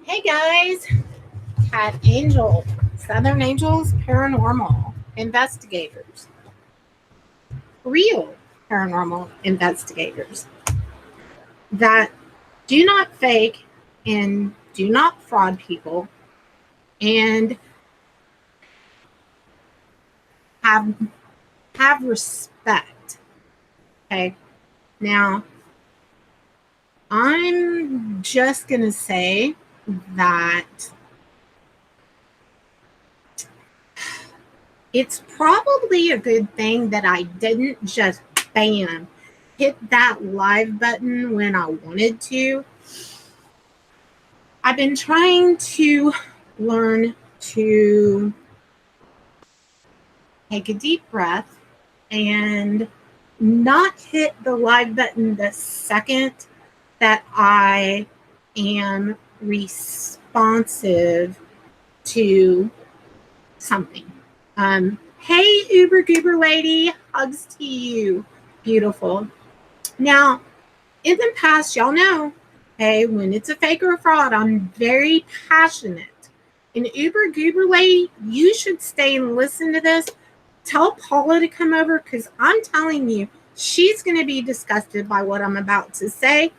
Hey guys, Cat Angel, Southern Angels Paranormal Investigators, real paranormal investigators that do not fake and do not fraud people and have respect. Okay, now I'm just gonna say that it's probably a good thing that I didn't just bam hit that live button when I wanted to. I've been trying to learn to take a deep breath and not hit the live button the second that I am responsive to something. Hey, Uber Goober lady, hugs to you. Beautiful. Now, in the past, y'all know, hey, when it's a fake or a fraud, I'm very passionate. And Uber Goober lady, you should stay and listen to this. Tell Paula to come over because I'm telling you, she's going to be disgusted by what I'm about to say.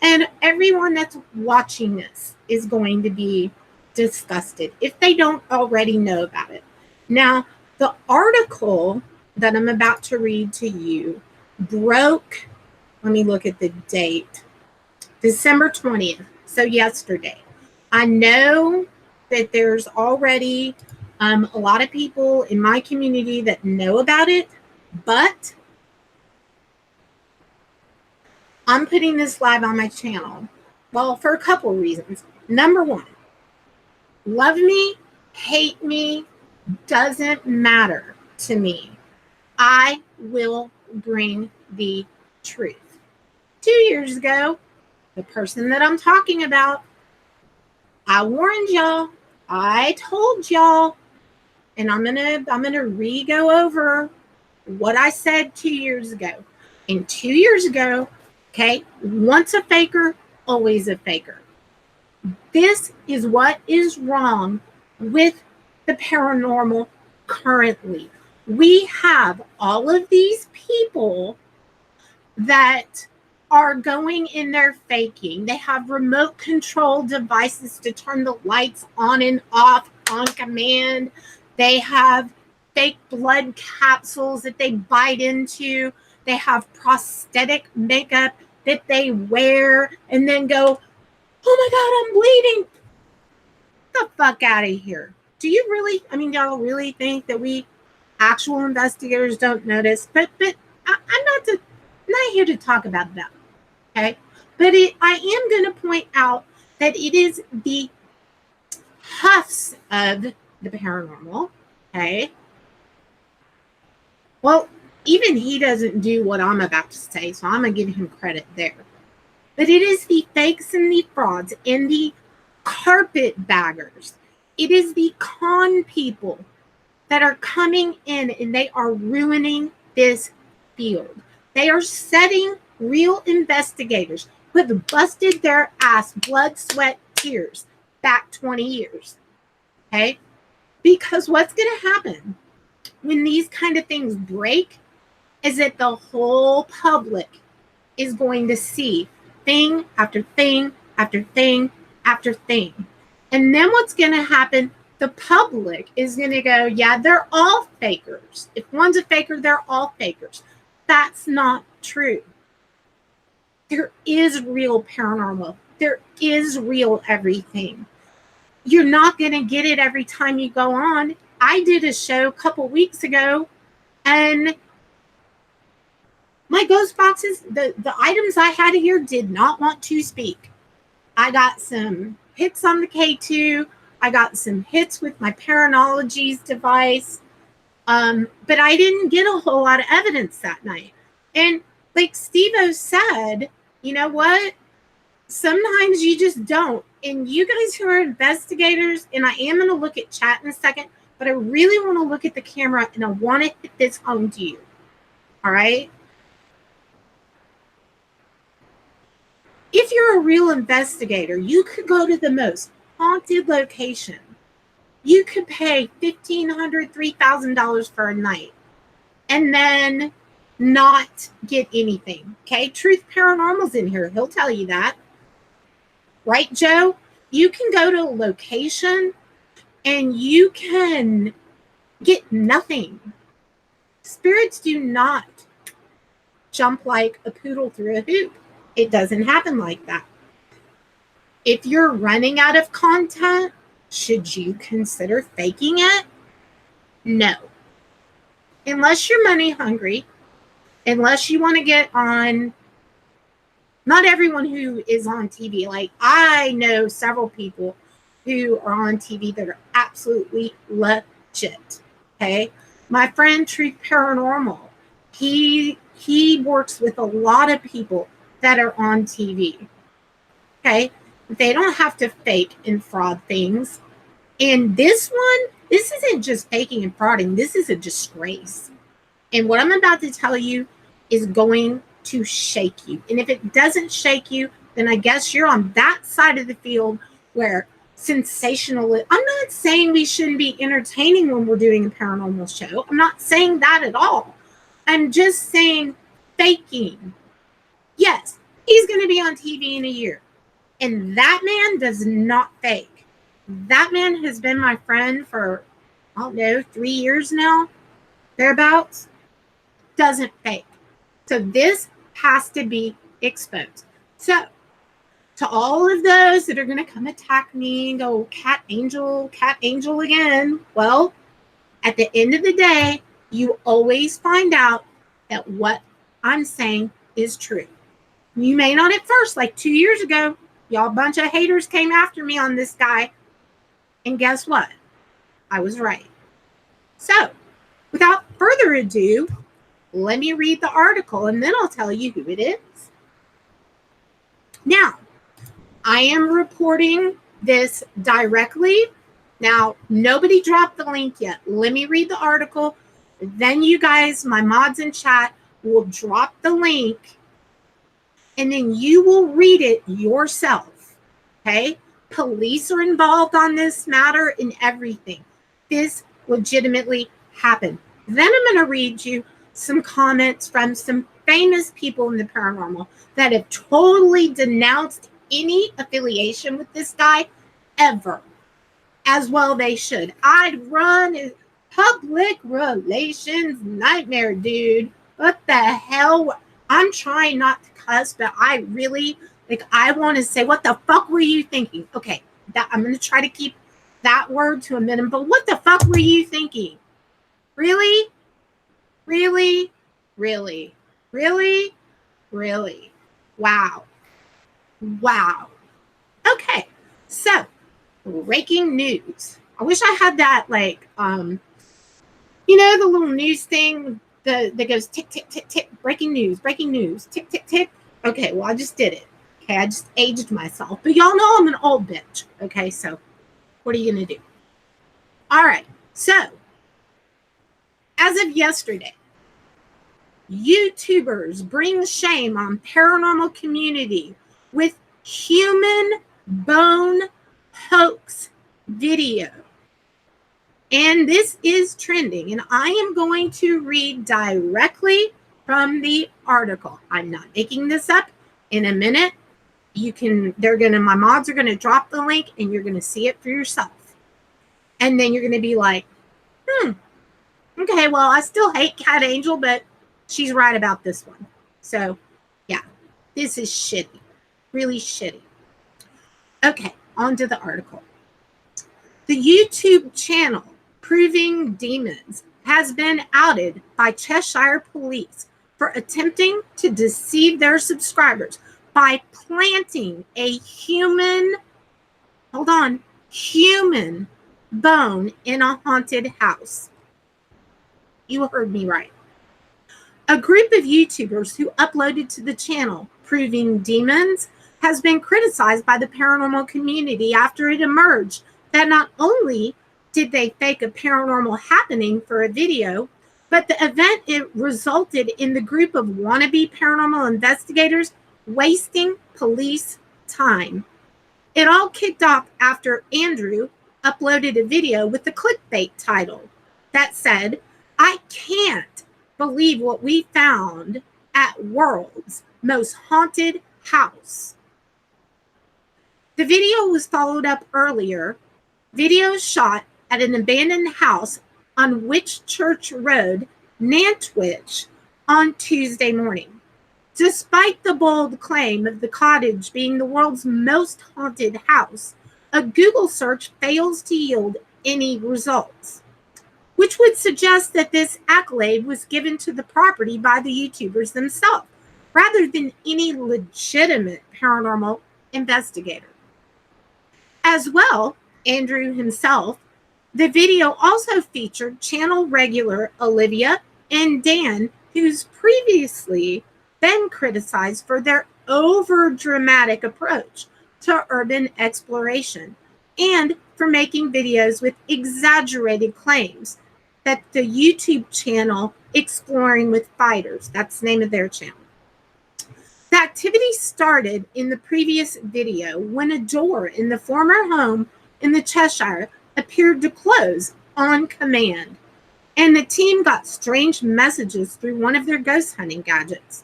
And everyone that's watching this is going to be disgusted if they don't already know about it. Now, the article that I'm about to read to you broke, let me look at the date, December 20th, so yesterday. I know that there's already a lot of people in my community that know about it, but I'm putting this live on my channel. Well, for a couple reasons. Number one, love me, hate me, doesn't matter to me. I will bring the truth. 2 years ago, the person that I'm talking about, I warned y'all, I told y'all, and I'm gonna re-go over what I said 2 years ago. And 2 years ago, okay, once a faker, always a faker. This is what is wrong with the paranormal currently. We have all of these people that are going in there faking. They have remote control devices to turn the lights on and off on command. They have fake blood capsules that they bite into. They have prosthetic makeup that they wear and then go, oh my God, I'm bleeding. Get the fuck out of here. Do you really, y'all really think that we actual investigators don't notice? But I'm not here to talk about that. Okay. But I am going to point out that it is the Huffs of the paranormal. Okay. Well, even he doesn't do what I'm about to say, so I'm going to give him credit there. But it is the fakes and the frauds and the carpetbaggers. It is the con people that are coming in and they are ruining this field. They are setting real investigators who have busted their ass, blood, sweat, tears back 20 years. Okay? Because what's going to happen when these kind of things break is that the whole public is going to see thing after thing after thing after thing. And then what's going to happen? The public is going to go, yeah, they're all fakers. If one's a faker, they're all fakers. That's not true. There is real paranormal. There is real everything. You're not going to get it every time you go on. I did a show a couple weeks ago, and my ghost boxes, the items I had here did not want to speak. I got some hits on the K2. I got some hits with my Paranologies device. But I didn't get a whole lot of evidence that night. And like Steve-O said, you know what? Sometimes you just don't. And you guys who are investigators, and I am going to look at chat in a second, but I really want to look at the camera and I want to hit this home to you. All right? If you're a real investigator, you could go to the most haunted location. You could pay $1,500, $3,000 for a night and then not get anything. Okay, Truth Paranormal's in here. He'll tell you that. Right, Joe? You can go to a location and you can get nothing. Spirits do not jump like a poodle through a hoop. It doesn't happen like that. If you're running out of content, should you consider faking it? No. Unless you're money hungry, unless you want to get on. Not everyone who is on TV. Like, I know several people who are on TV that are absolutely legit. Okay. My friend Truth Paranormal, he works with a lot of people that are on TV. Okay. They don't have to fake and fraud things. And this one, this isn't just faking and frauding. This is a disgrace. And what I'm about to tell you is going to shake you. And if it doesn't shake you, then I guess you're on that side of the field where sensational. I'm not saying we shouldn't be entertaining when we're doing a paranormal show. I'm not saying that at all. I'm just saying faking. Yes, he's going to be on TV in a year. And that man does not fake. That man has been my friend for, I don't know, 3 years now, thereabouts. Doesn't fake. So this has to be exposed. So to all of those that are going to come attack me and go, cat angel again. Well, at the end of the day, you always find out that what I'm saying is true. You may not at first, like 2 years ago, y'all bunch of haters came after me on this guy. And guess what? I was right. So without further ado, let me read the article and then I'll tell you who it is. Now, I am reporting this directly. Now, nobody dropped the link yet. Let me read the article. Then you guys, my mods in chat, will drop the link and then you will read it yourself. Okay? Police are involved on this matter and everything. This legitimately happened. Then I'm going to read you some comments from some famous people in the paranormal that have totally denounced any affiliation with this guy ever. As well they should. I'd run a public relations nightmare, dude. What the hell? I'm trying not to cuss, but I really, I want to say, what the fuck were you thinking? Okay, I'm going to try to keep that word to a minimum, but what the fuck were you thinking? Really? Really? Really? Really? Really? Wow. Wow. Okay, so breaking news. I wish I had that, the little news thing that goes tick, tick, tick, tick, breaking news, tick, tick, tick. Okay, well, I just did it. Okay, I just aged myself. But y'all know I'm an old bitch. Okay, so what are you going to do? All right, so as of yesterday, YouTubers bring shame on paranormal community with human bone hoax video. And this is trending. And I am going to read directly from the article. I'm not making this up. In a minute, my mods are going to drop the link and you're going to see it for yourself. And then you're going to be like, okay, well, I still hate Cat Angel, but she's right about this one. So, yeah, this is shitty. Really shitty. Okay, on to the article. The YouTube channel Proving Demons has been outed by Cheshire police for attempting to deceive their subscribers by planting a human bone in a haunted house. You heard me right. A group of YouTubers who uploaded to the channel Proving Demons has been criticized by the paranormal community after it emerged that not only did they fake a paranormal happening for a video, but the event resulted in the group of wannabe paranormal investigators wasting police time. It all kicked off after Andrew uploaded a video with the clickbait title that said, "I can't believe what we found at World's Most Haunted House." The video was followed up earlier. Videos shot at an abandoned house on Witch Church Road, Nantwich, on Tuesday morning. Despite the bold claim of the cottage being the world's most haunted house, a Google search fails to yield any results, which would suggest that this accolade was given to the property by the YouTubers themselves, rather than any legitimate paranormal investigator. As well, Andrew himself, the video also featured channel regular Olivia and Dan, who's previously been criticized for their over-dramatic approach to urban exploration and for making videos with exaggerated claims that the YouTube channel Exploring with Fighters, that's the name of their channel. The activity started in the previous video when a door in the former home in the Cheshire appeared to close on command, and the team got strange messages through one of their ghost hunting gadgets.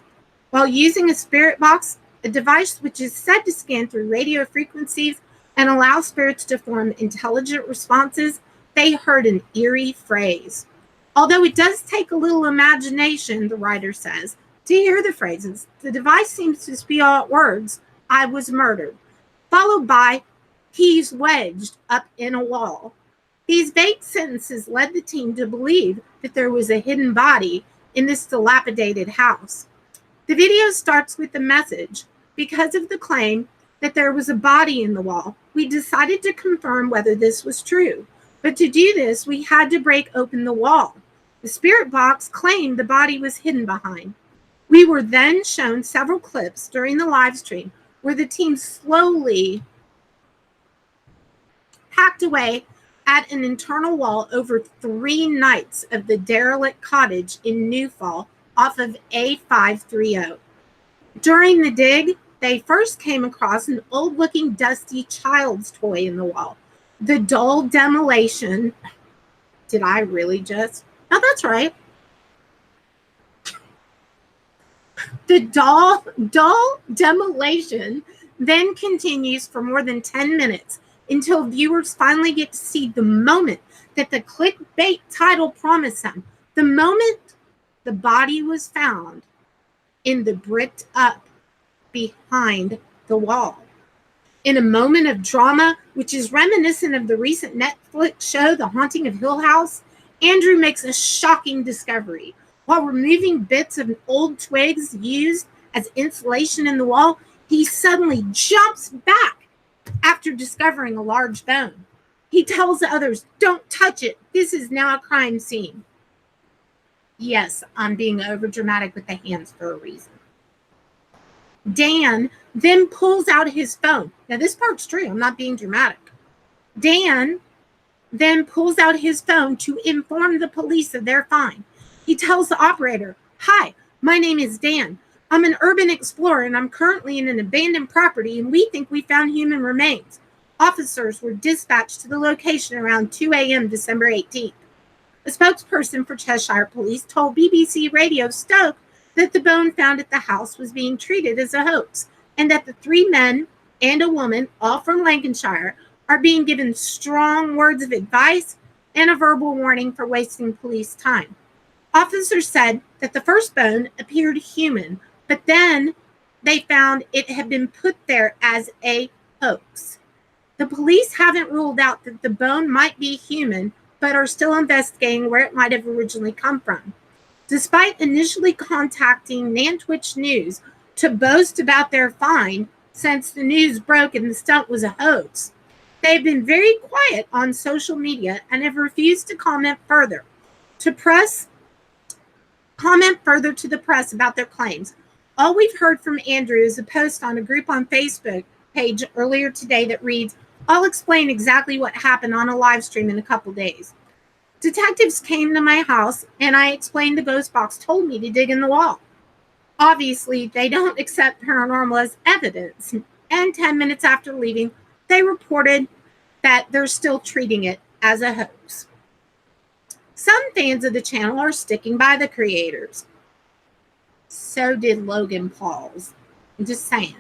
While using a spirit box, a device which is said to scan through radio frequencies and allow spirits to form intelligent responses, they heard an eerie phrase. Although it does take a little imagination, the writer says, to hear the phrases, the device seems to spew out words, "I was murdered," followed by, "He's wedged up in a wall." These vague sentences led the team to believe that there was a hidden body in this dilapidated house. The video starts with the message, "Because of the claim that there was a body in the wall, we decided to confirm whether this was true. But to do this, we had to break open the wall. The spirit box claimed the body was hidden behind." We were then shown several clips during the live stream where the team slowly hacked away at an internal wall over 3 nights of the derelict cottage in Newfall off of A530. During the dig, they first came across an old-looking dusty child's toy in the wall. The dull demolition. Did I really just? Oh, that's right. The dull demolition then continues for more than 10 minutes until viewers finally get to see the moment that the clickbait title promised them. The moment the body was found in the bricked up behind the wall. In a moment of drama, which is reminiscent of the recent Netflix show, The Haunting of Hill House, Andrew makes a shocking discovery. While removing bits of old twigs used as insulation in the wall, he suddenly jumps back after discovering a large bone. He tells the others, "Don't touch it. This is now a crime scene." Yes, I'm being overdramatic with the hands for a reason. Dan then pulls out his phone. Now, this part's true. I'm not being dramatic. Dan then pulls out his phone to inform the police of their find. He tells the operator, "Hi, my name is Dan. I'm an urban explorer and I'm currently in an abandoned property and we think we found human remains." Officers were dispatched to the location around 2 a.m. December 18th. A spokesperson for Cheshire Police told BBC Radio Stoke that the bone found at the house was being treated as a hoax and that the 3 men and a woman, all from Lancashire, are being given strong words of advice and a verbal warning for wasting police time. Officers said that the first bone appeared human, but then they found it had been put there as a hoax. The police haven't ruled out that the bone might be human, but are still investigating where it might have originally come from. Despite initially contacting Nantwich News to boast about their find, since the news broke and the stunt was a hoax, they've been very quiet on social media and have refused to comment further to the press about their claims. All we've heard from Andrew is a post on a group on Facebook page earlier today that reads, "I'll explain exactly what happened on a live stream in a couple days. Detectives came to my house and I explained the ghost box told me to dig in the wall. Obviously, they don't accept paranormal as evidence. And 10 minutes after leaving, they reported that they're still treating it as a hoax. Some fans of the channel are sticking by the creators. So did Logan Paul's. I'm just saying.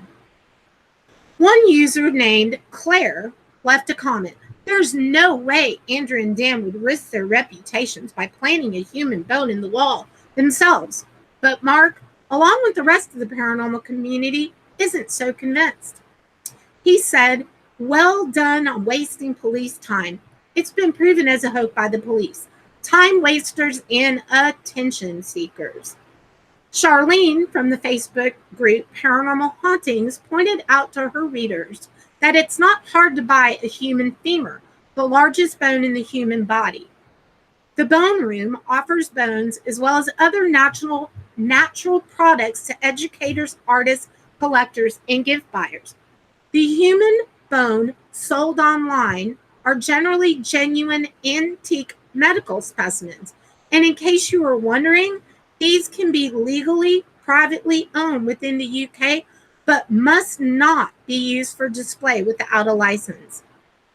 One user named Claire left a comment. There's no way Andrew and Dan would risk their reputations by planting a human bone in the wall themselves. But Mark, along with the rest of the paranormal community, isn't so convinced. He said, well done on wasting police time. It's been proven as a hoax by the police. Time wasters and attention seekers. Charlene from the Facebook group Paranormal Hauntings pointed out to her readers that it's not hard to buy a human femur, the largest bone in the human body. The Bone Room offers bones as well as other natural products to educators, artists, collectors, and gift buyers. The human bone sold online are generally genuine antique medical specimens. And in case you were wondering, these can be legally, privately owned within the UK, but must not be used for display without a license.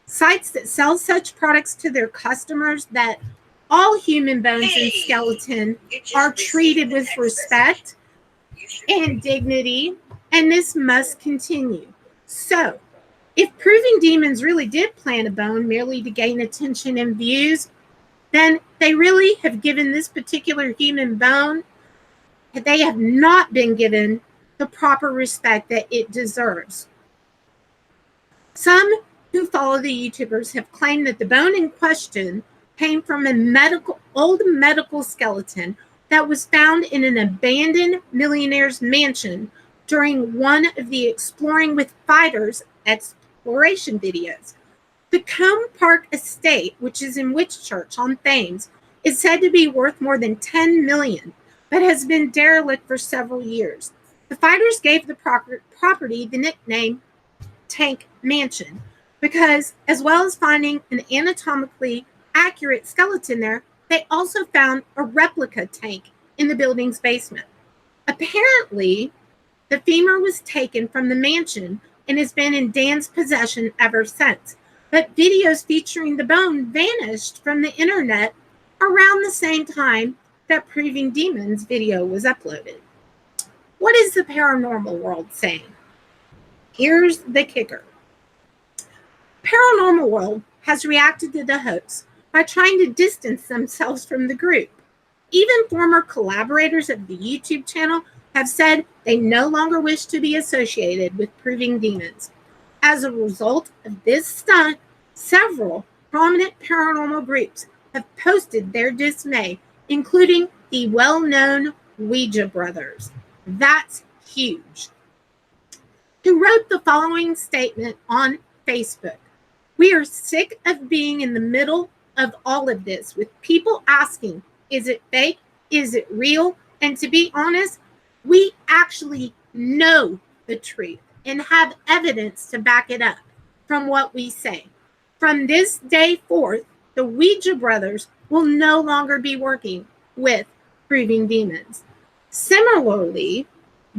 Sites that sell such products to their customers that all human bones and skeleton are treated with respect and dignity, and this must continue. So, if Proving Demons really did plant a bone merely to gain attention and views, then they really have given this particular human bone, they have not been given the proper respect that it deserves. Some who follow the YouTubers have claimed that the bone in question came from a old medical skeleton that was found in an abandoned millionaire's mansion during one of the Exploring with Fighters exploration videos. The Combe Park estate, which is in Whitchurch on Thames, is said to be worth more than $10 million, but has been derelict for several years. The fighters gave the property the nickname Tank Mansion because, as well as finding an anatomically accurate skeleton there, they also found a replica tank in the building's basement. Apparently, the femur was taken from the mansion and has been in Dan's possession ever since. But videos featuring the bone vanished from the internet around the same time that Proving Demons video was uploaded. What is the paranormal world saying? Here's the kicker. Paranormal world has reacted to the hoax by trying to distance themselves from the group. Even former collaborators of the YouTube channel have said they no longer wish to be associated with Proving Demons. As a result of this stunt, several prominent paranormal groups have posted their dismay, including the well-known Ouija Brothers. That's huge. Who wrote the following statement on Facebook. We are sick of being in the middle of all of this with people asking, is it fake? Is it real? And to be honest, we actually know the truth and have evidence to back it up from what we say. From this day forth, the Ouija Brothers will no longer be working with Proving Demons. Similarly,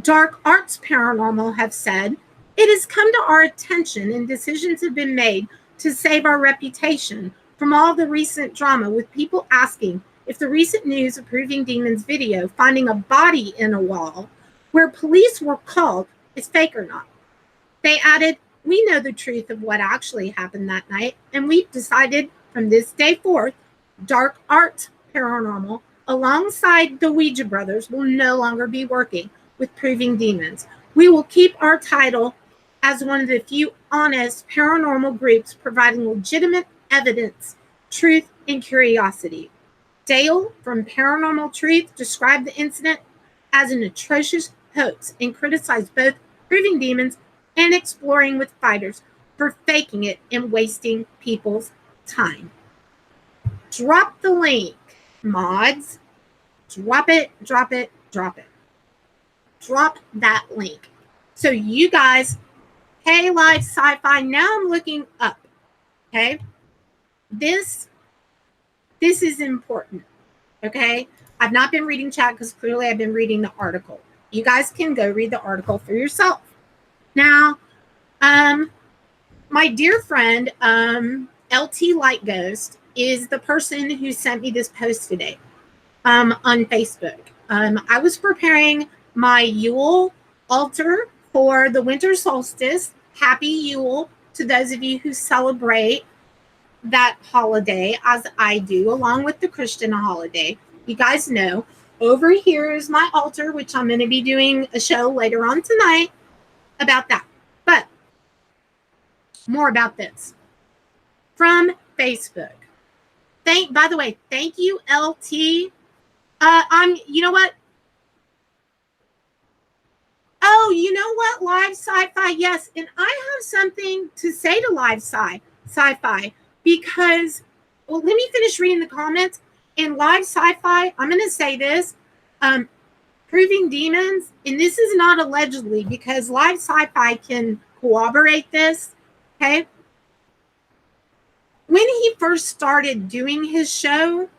Dark Arts Paranormal have said, it has come to our attention and decisions have been made to save our reputation from all the recent drama with people asking if the recent news of Proving Demons video finding a body in a wall where police were called is fake or not. They added, we know the truth of what actually happened that night, and we've decided from this day forth, Dark Arts Paranormal, alongside the Ouija Brothers, will no longer be working with Proving Demons. We will keep our title as one of the few honest paranormal groups providing legitimate evidence, truth, and curiosity. Dale from Paranormal Truth described the incident as an atrocious hoax and criticized both Proving Demons and Exploring with Fighters for faking it and wasting people's time. Drop the link, mods. Drop it, drop it, drop it. Drop that link. So you guys, hey, live sci-fi, now I'm looking up, okay? This is important, okay? I've not been reading chat because clearly I've been reading the article. You guys can go read the article for yourself. Now, my dear friend, LT Light Ghost, is the person who sent me this post today on Facebook. I was preparing my Yule altar for the winter solstice. Happy Yule to those of you who celebrate that holiday, as I do, along with the Christian holiday. You guys know, over here is my altar, which I'm going to be doing a show later on tonight about that. But more about this from Facebook. By the way, thank you, LT. You know what? Oh, you know what? Live Sci-Fi, yes. And I have something to say to Live Sci-Fi because, well, let me finish reading the comments. In Live Sci-Fi, I'm going to say this. Proving demons, and this is not allegedly because Live Sci-Fi can corroborate this, okay? When he first started doing his show,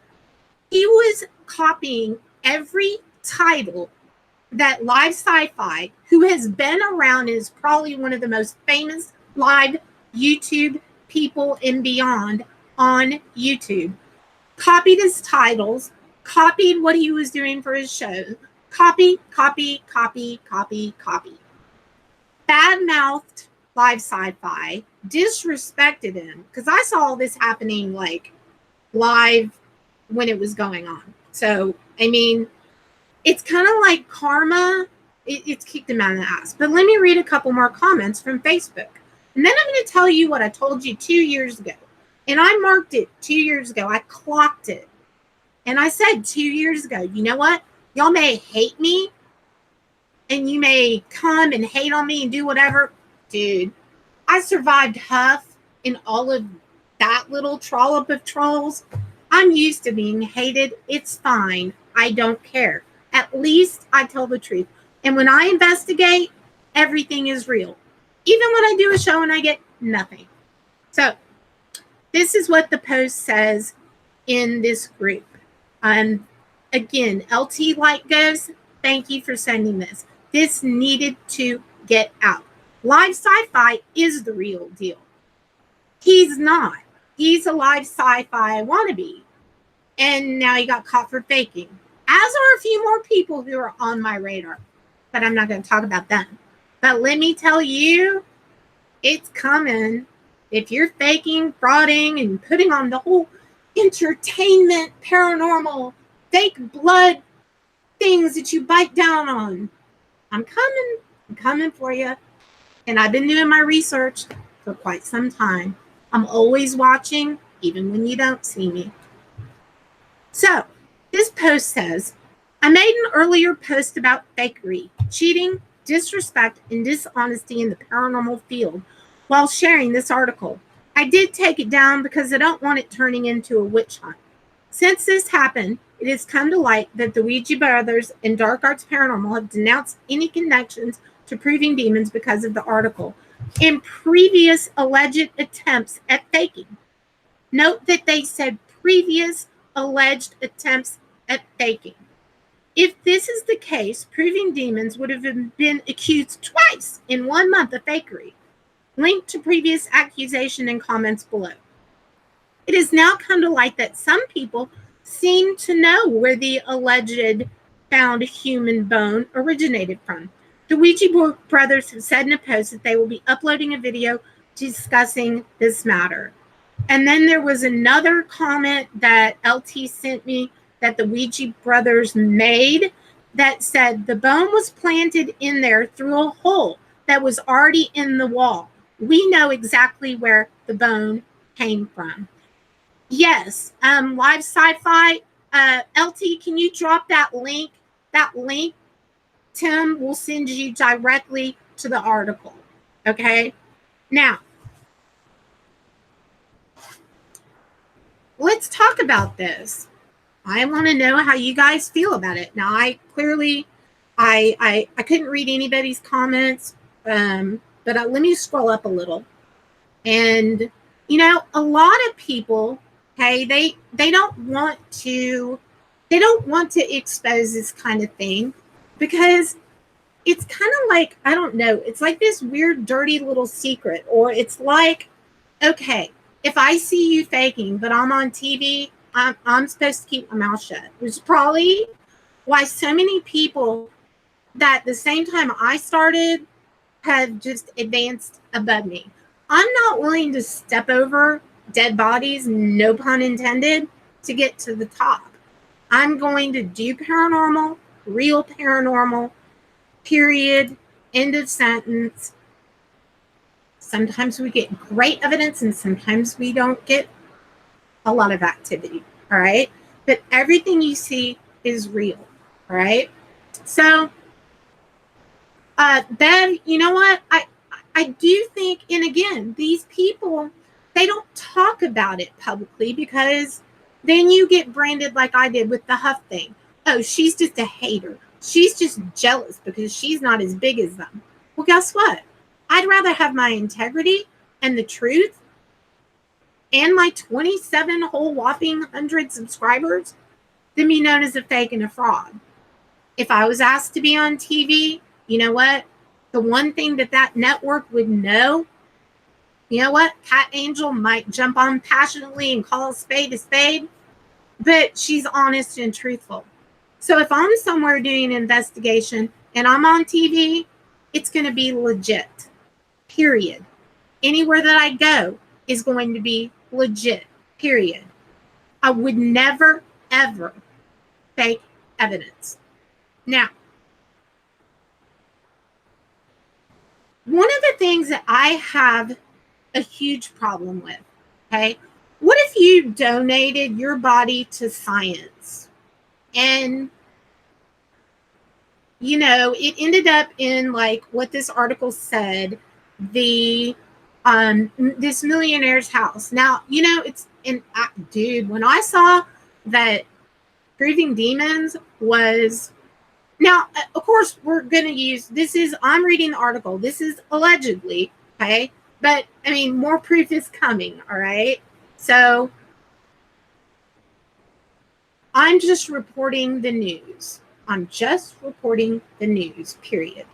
he was copying every title that Live Sci-Fi, who has been around, is probably one of the most famous live YouTube people and beyond on YouTube, copied his titles, copied what he was doing for his show, copy, bad-mouthed Live Sci-Fi, disrespected him, because I saw all this happening like live when it was going on. So, I mean, it's kind of like karma. It's kicked him out of the ass. But let me read a couple more comments from Facebook. And then I'm going to tell you what I told you 2 years ago. And I marked it 2 years ago. I clocked it. And I said 2 years ago, you know what? Y'all may hate me. And you may come and hate on me and do whatever. Dude, I survived Huff and all of that little trollop of trolls. I'm used to being hated. It's fine. I don't care. At least I tell the truth. And when I investigate, everything is real. Even when I do a show and I get nothing. So this is what the post says in this group. Again, LT Light Goes, thank you for sending this. This needed to get out. Live Sci-Fi is the real deal. He's not. He's a Live Sci-Fi wannabe. And now he got caught for faking. As are a few more people who are on my radar. But I'm not going to talk about them. But let me tell you, it's coming. If you're faking, frauding, and putting on the whole entertainment, paranormal, fake blood things that you bite down on, I'm coming. I'm coming for you. And I've been doing my research for quite some time. I'm always watching, even when you don't see me. So, this post says, I made an earlier post about fakery, cheating, disrespect, and dishonesty in the paranormal field while sharing this article. I did take it down because I don't want it turning into a witch hunt. Since this happened, it has come to light that the Ouija brothers and Dark Arts Paranormal have denounced any connections to proving demons because of the article and previous alleged attempts at faking. Note that they said previous alleged attempts at faking. If this is the case, proving demons would have been accused twice in 1 month of fakery. Link to previous accusation and comments below. It has now come to light that some people seem to know where the alleged found human bone originated from. The Ouija brothers have said in a post that they will be uploading a video discussing this matter. And then there was another comment that LT sent me that the Ouija brothers made that said the bone was planted in there through a hole that was already in the wall. We know exactly where the bone came from. Yes, Live Sci-Fi, LT, can you drop that link? That link, Tim will send you directly to the article. Okay? Now, let's talk about this. I want to know how you guys feel about it. Now, I clearly, I couldn't read anybody's comments, but let me scroll up a little. And, you know, a lot of people, okay, they don't want to expose this kind of thing because it's kind of like, I don't know, it's like this weird, dirty little secret. Or it's like, okay, if I see you faking, but I'm on TV, I'm supposed to keep my mouth shut, which is probably why so many people that the same time I started have just advanced above me. I'm not willing to step over dead bodies, no pun intended, to get to the top. I'm going to do paranormal, real paranormal, period, end of sentence. Sometimes we get great evidence and sometimes we don't get a lot of activity. All right. But everything you see is real. All right. So, Bev, you know what? I do think, and again, these people, they don't talk about it publicly because then you get branded like I did with the Huff thing. Oh, she's just a hater. She's just jealous because she's not as big as them. Well, guess what? I'd rather have my integrity and the truth and my 27 whole whopping 100 subscribers than be known as a fake and a fraud. If I was asked to be on TV, you know what? The one thing that network would know, you know what? Cat Angel might jump on passionately and call a spade, but she's honest and truthful. So if I'm somewhere doing an investigation and I'm on TV, it's going to be legit, period. Anywhere that I go is going to be legit, period. I would never, ever fake evidence. Now, one of the things that I have a huge problem with, okay, what if you donated your body to science and, you know, it ended up in like what this article said, this millionaire's house. Now, you know, dude, when I saw that proving demons was, now, of course, we're going to use, I'm reading the article. This is allegedly, okay? But, I mean, more proof is coming, all right? So, I'm just reporting the news. I'm just reporting the news, period.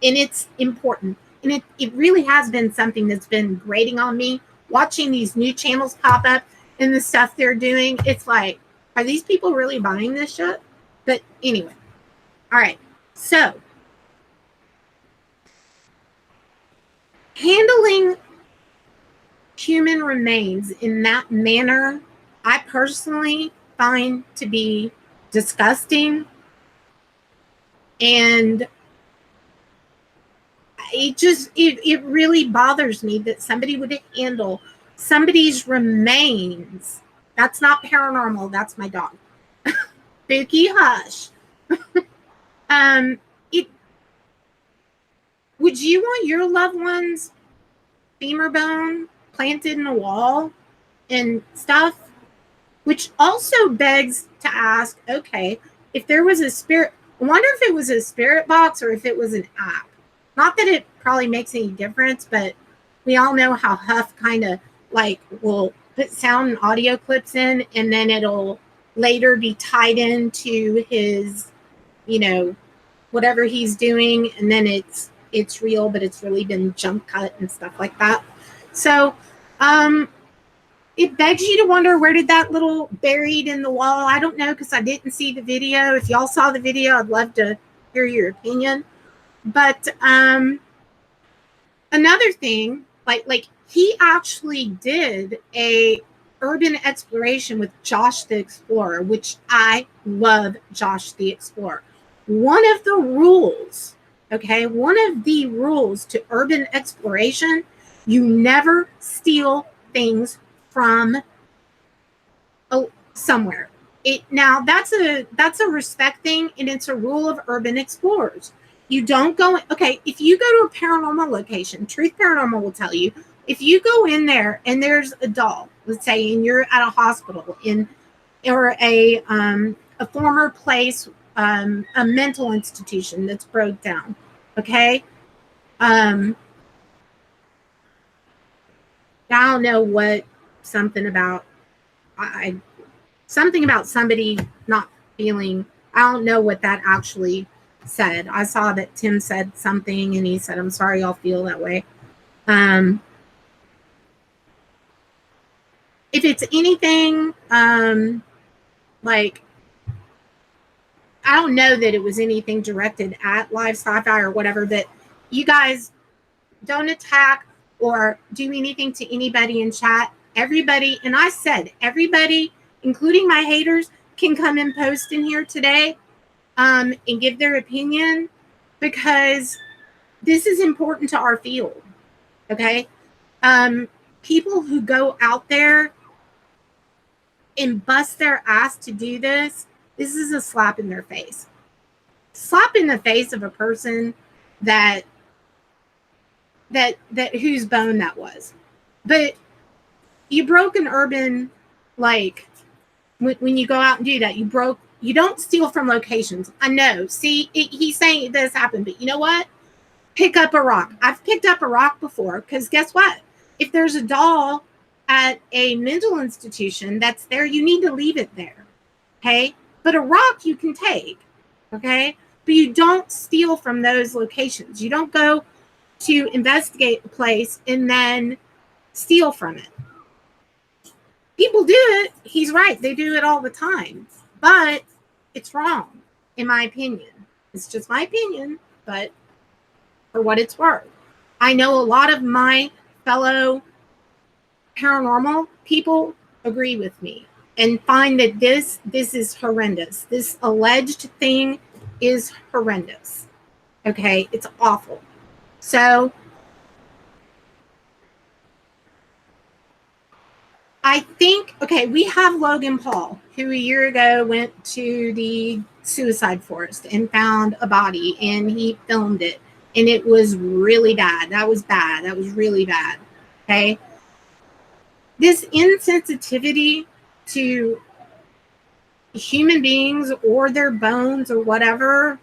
And it's important. And it really has been something that's been grating on me, watching these new channels pop up and the stuff they're doing. It's like, are these people really buying this shit? But anyway, all right. So, handling human remains in that manner, I personally find to be disgusting. And it really bothers me that somebody would handle somebody's remains. That's not paranormal. That's my dog. Spooky hush. It would you want your loved one's femur bone planted in a wall and stuff? Which also begs to ask, okay, if there was a spirit, I wonder if it was a spirit box or if it was an app. Not that it probably makes any difference, but we all know how Huff kind of like will put sound and audio clips in, and then it'll later be tied into his, you know, whatever he's doing, and then it's real, but it's really been jump cut and stuff like that. So, it begs you to wonder, where did that little buried in the wall? I don't know, because I didn't see the video. If y'all saw the video, I'd love to hear your opinion. But another thing, like he actually did a urban exploration with Josh the Explorer, which I love Josh the Explorer. One of the rules to urban exploration, you never steal things from somewhere. Now that's a respect thing, and it's a rule of urban explorers. You don't go, okay, if you go to a paranormal location, Truth Paranormal will tell you, if you go in there and there's a doll, let's say, and you're at a hospital or a former place, a mental institution that's broke down, okay? I don't know what, something about somebody not feeling, I don't know what that actually said. I saw that Tim said something and he said, I'm sorry y'all feel that way. If it's anything, like, I don't know that it was anything directed at live sci-fi or whatever, but you guys don't attack or do anything to anybody in chat. Everybody, and I said, everybody, including my haters, can come and post in here today and give their opinion, because this is important to our field. Okay. People who go out there and bust their ass to do this, this is a slap in their face. Slap in the face of a person that whose bone that was. But you broke an urban, like, when you go out and do that, you don't steal from locations. I know. See, he's saying it does happen, but you know what? Pick up a rock. I've picked up a rock before, because guess what? If there's a doll at a mental institution that's there, you need to leave it there. Okay? But a rock you can take. Okay? But you don't steal from those locations. You don't go to investigate a place and then steal from it. People do it. He's right. They do it all the time. But it's wrong, in my opinion. It's just my opinion, but for what it's worth. I know a lot of my fellow paranormal people agree with me and find that this is horrendous. This alleged thing is horrendous. Okay? It's awful. So I think, okay, we have Logan Paul, who a year ago went to the suicide forest and found a body, and he filmed it, and it was really bad. That was bad. That was really bad. Okay? This insensitivity to human beings or their bones or whatever,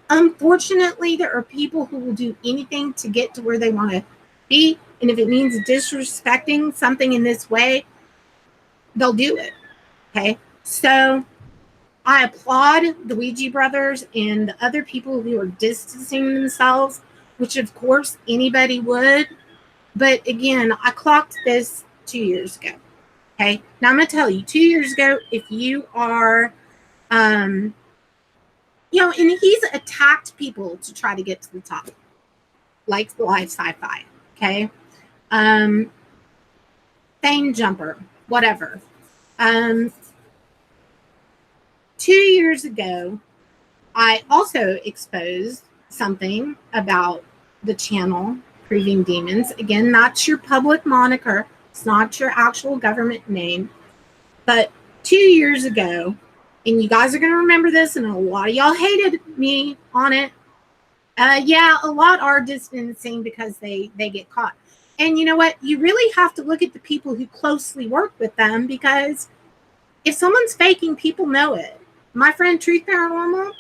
unfortunately, there are people who will do anything to get to where they want to be. And if it means disrespecting something in this way, they'll do it. Okay. So I applaud the Ouija brothers and the other people who are distancing themselves, which of course anybody would. But again, I clocked this 2 years ago. Okay. Now I'm going to tell you, 2 years ago, if you are, and he's attacked people to try to get to the top, like live sci-fi. Okay. Fame jumper, whatever. 2 years ago, I also exposed something about the channel Proving Demons. Again, not your public moniker. It's not your actual government name. But 2 years ago, and you guys are going to remember this, and a lot of y'all hated me on it. Yeah, a lot are distancing because they get caught. And you know what? You really have to look at the people who closely work with them, because if someone's faking, people know it. My friend Truth Paranormal,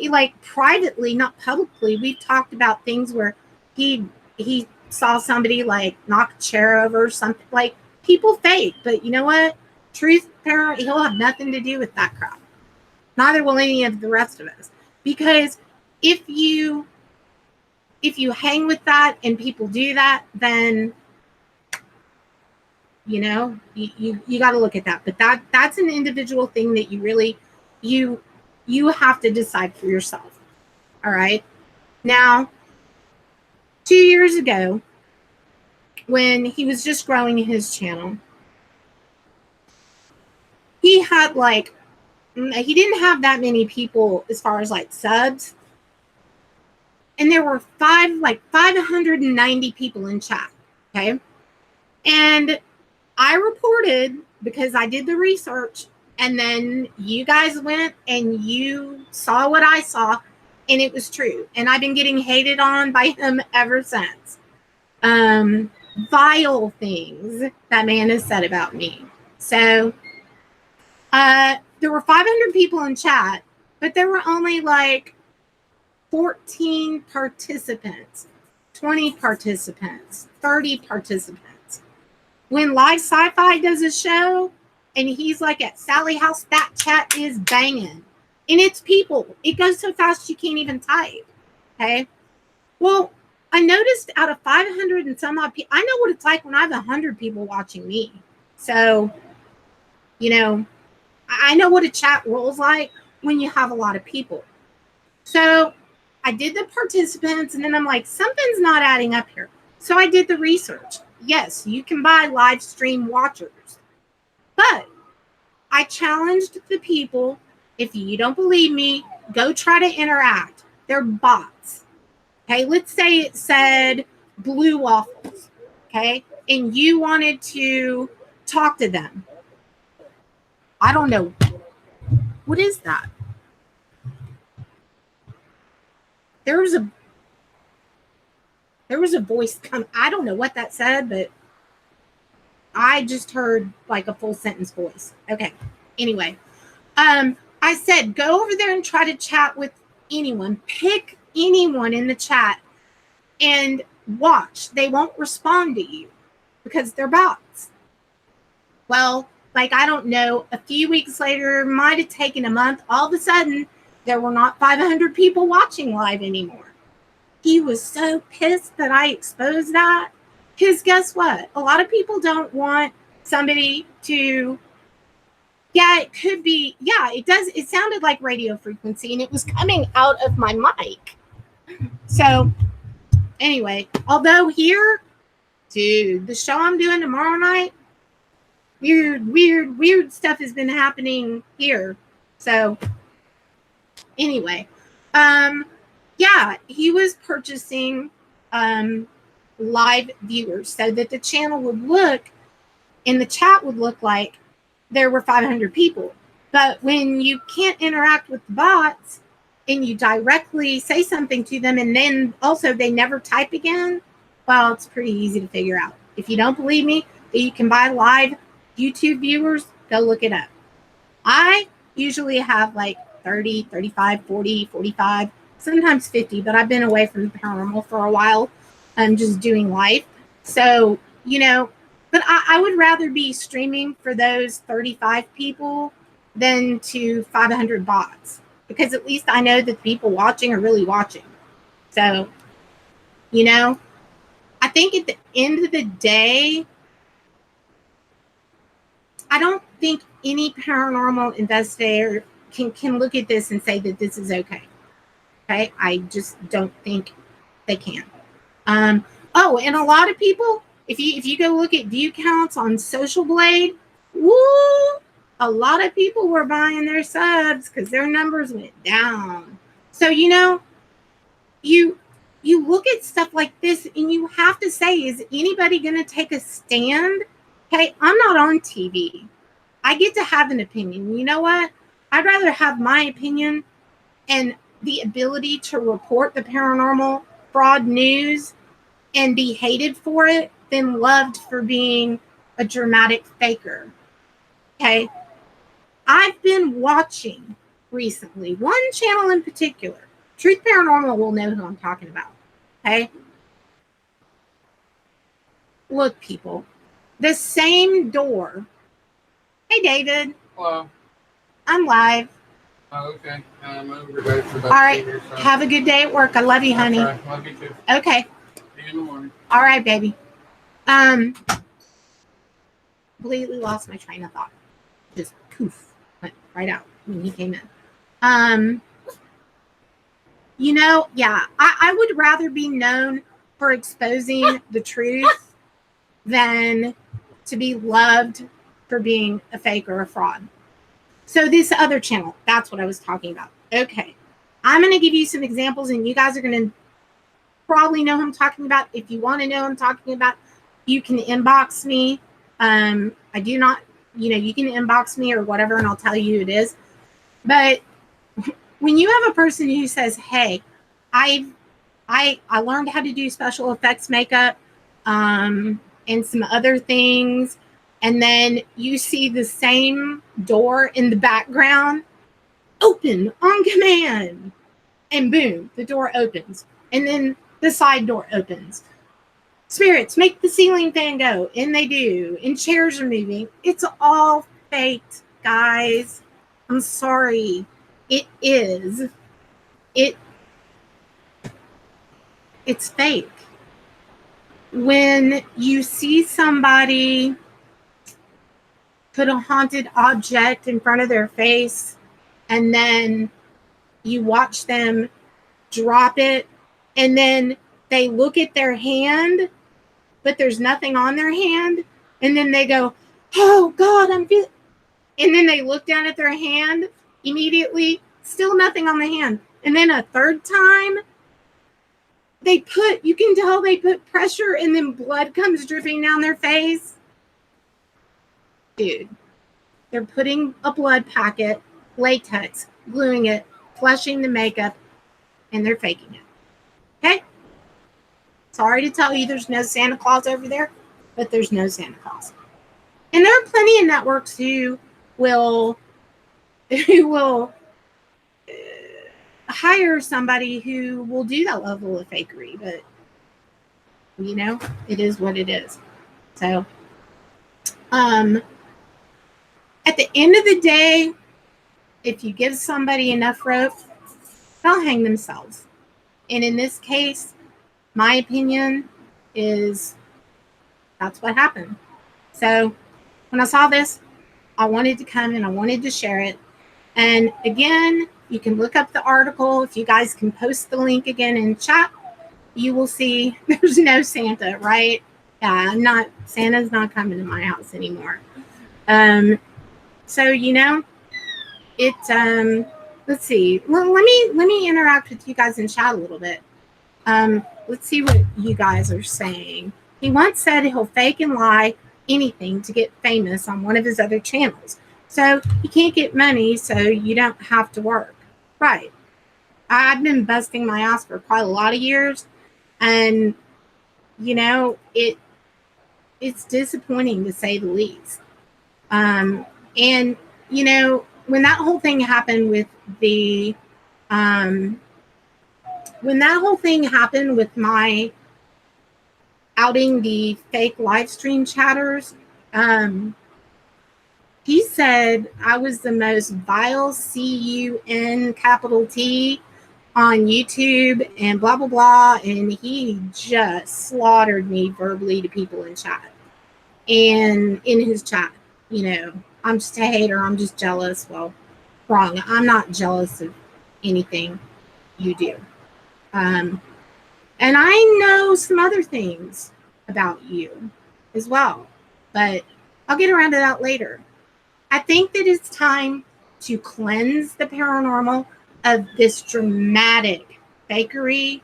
like privately, not publicly, we've talked about things where he saw somebody like knock a chair over or something. Like, people fake, but you know what? Truth Paranormal, he'll have nothing to do with that crap. Neither will any of the rest of us. Because if you hang with that and people do that, then you got to look at that. But that's an individual thing that you really you have to decide for yourself. All right. Now, 2 years ago, when he was just growing his channel, he had he didn't have that many people as far as like subs. And there were 590 people in chat. Okay. And I reported, because I did the research, and then you guys went and you saw what I saw, and it was true. And I've been getting hated on by him ever since. Vile things that man has said about me. So there were 500 people in chat, but there were only like 14 participants, 20 participants, 30 participants. When Live Sci-Fi does a show and he's like at Sally House, that chat is banging. And it's people. It goes so fast you can't even type. Okay. Well, I noticed out of 500 and some odd people, I know what it's like when I have 100 people watching me. So, you know, I know what a chat rolls like when you have a lot of people. So I did the participants, and then I'm like, something's not adding up here. So I did the research. Yes, you can buy live stream watchers, but I challenged the people. If you don't believe me, go try to interact. They're bots. Okay, let's say it said blue waffles. Okay, and you wanted to talk to them. I don't know. What is that? There was a voice come. I don't know what that said, but I just heard like a full sentence voice. Okay. Anyway, I said go over there and try to chat with anyone. Pick anyone in the chat and watch. They won't respond to you because they're bots. Well, like I don't know, a few weeks later, might have taken a month. All of a sudden, there were not 500 people watching live anymore. He was so pissed that I exposed that. Because guess what? A lot of people don't want somebody to, yeah, it could be, yeah, it does. It sounded like radio frequency and it was coming out of my mic. So anyway, although here, dude, the show I'm doing tomorrow night, weird stuff has been happening here. So anyway, yeah, he was purchasing live viewers so that the channel would look and the chat would look like there were 500 people. But when you can't interact with the bots and you directly say something to them and then also they never type again, well, it's pretty easy to figure out. If you don't believe me that you can buy live YouTube viewers, go look it up. I usually have like 30, 35, 40, 45, sometimes 50, but I've been away from the paranormal for a while. I'm just doing life. So, you know, but I would rather be streaming for those 35 people than to 500 bots because at least I know that the people watching are really watching. So, you know, I think at the end of the day, I don't think any paranormal investigator can look at this and say that this is okay. Okay, I just don't think they can. Oh, and a lot of people, if you go look at view counts on Social Blade, woo, a lot of people were buying their subs because their numbers went down. So you know, you look at stuff like this and you have to say, is anybody going to take a stand? Okay, I'm not on TV. I get to have an opinion. You know what? I'd rather have my opinion and the ability to report the paranormal fraud news and be hated for it than loved for being a dramatic faker. Okay. I've been watching recently one channel in particular. Truth Paranormal will know who I'm talking about. Okay. Look, people, the same door. Hey, David. Hello. I'm live. Oh, okay. I'm over there for about all right. Later, so. Have a good day at work. I love you, honey. Right. Love you too. Okay. See you in the morning. All right, baby. Completely lost my train of thought. Just poof, went right out when he came in. You know, yeah, I would rather be known for exposing the truth than to be loved for being a fake or a fraud. So this other channel, that's what I was talking about. Okay. I'm going to give you some examples and you guys are going to probably know who I'm talking about. If you want to know who I'm talking about, you can inbox me. I do not, you know, you can inbox me or whatever and I'll tell you who it is. But when you have a person who says, hey, I learned how to do special effects makeup and some other things, and then you see the same door in the background open on command, and boom, the door opens, and then the side door opens. Spirits, make the ceiling fan go, and they do, and chairs are moving. It's all faked, guys. I'm sorry. It is. It it's fake. When you see somebody put a haunted object in front of their face and then you watch them drop it and then they look at their hand but there's nothing on their hand, and then they go, oh God, and then they look down at their hand immediately, still nothing on the hand, and then a third time you can tell they put pressure and then blood comes dripping down their face. Dude, they're putting a blood packet, latex, gluing it, flushing the makeup, and they're faking it. Okay? Sorry to tell you there's no Santa Claus over there, but there's no Santa Claus. And there are plenty of networks who will hire somebody who will do that level of fakery, but you know, it is what it is. So at the end of the day, if you give somebody enough rope, they'll hang themselves. And in this case, my opinion is that's what happened. So when I saw this, I wanted to come and I wanted to share it. And again, you can look up the article. If you guys can post the link again in chat, you will see there's no Santa, right? Yeah, Santa's not coming to my house anymore. So, you know, let's see. Well, let me interact with you guys in chat a little bit. Let's see what you guys are saying. He once said he'll fake and lie anything to get famous on one of his other channels. So you can't get money, so you don't have to work. Right. I've been busting my ass for quite a lot of years, and you know, it's disappointing to say the least. And you know, when that whole thing happened with my outing the fake live stream chatters, he said I was the most vile CUN capital T on YouTube and blah, blah, blah. And he just slaughtered me verbally to people in chat and in his chat. You know, I'm just a hater. I'm just jealous. Well, wrong. I'm not jealous of anything you do. And I know some other things about you as well, but I'll get around to that later. I think that it's time to cleanse the paranormal of this dramatic fakery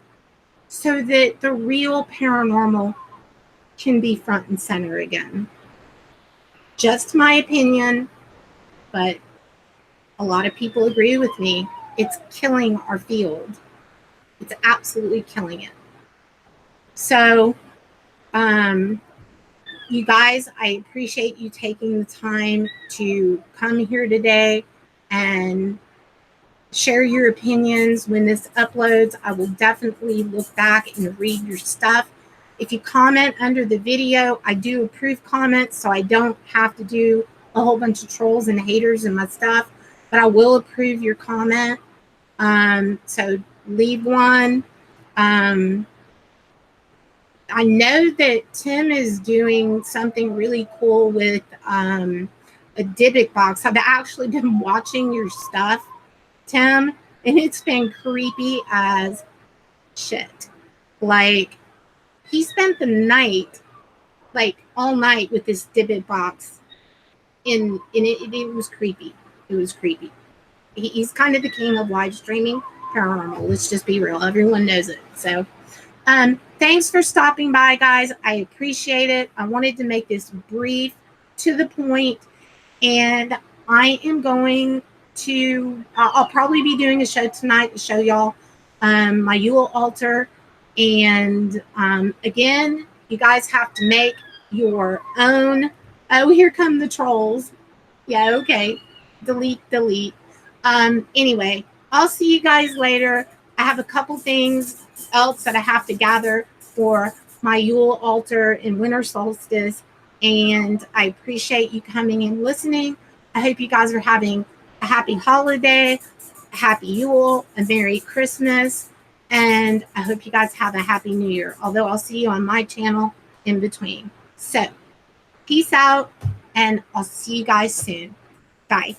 so that the real paranormal can be front and center again. Just my opinion, but a lot of people agree with me. It's killing our field. It's absolutely killing it. So, you guys, I appreciate you taking the time to come here today and share your opinions. When this uploads, I will definitely look back and read your stuff. If you comment under the video, I do approve comments, so I don't have to do a whole bunch of trolls and haters in my stuff, but I will approve your comment. So leave one. I know that Tim is doing something really cool with a Dybbuk box. I've actually been watching your stuff, Tim, and it's been creepy as shit. Like, he spent the night, like all night, with this Dybbuk box, and it was creepy. It was creepy. He's kind of the king of live streaming paranormal. Let's just be real. Everyone knows it. So, thanks for stopping by, guys. I appreciate it. I wanted to make this brief, to the point, and I am going to, I'll probably be doing a show tonight to show y'all my Yule altar. And again, you guys have to make your own. Oh, here come the trolls. Yeah, okay. Delete. Anyway, I'll see you guys later. I have a couple things else that I have to gather for my Yule altar and winter solstice, and I appreciate you coming and listening. I hope you guys are having a happy holiday. Happy Yule, a Merry Christmas, and I hope you guys have a Happy New Year, although I'll see you on my channel in between. So, peace out, and I'll see you guys soon. Bye.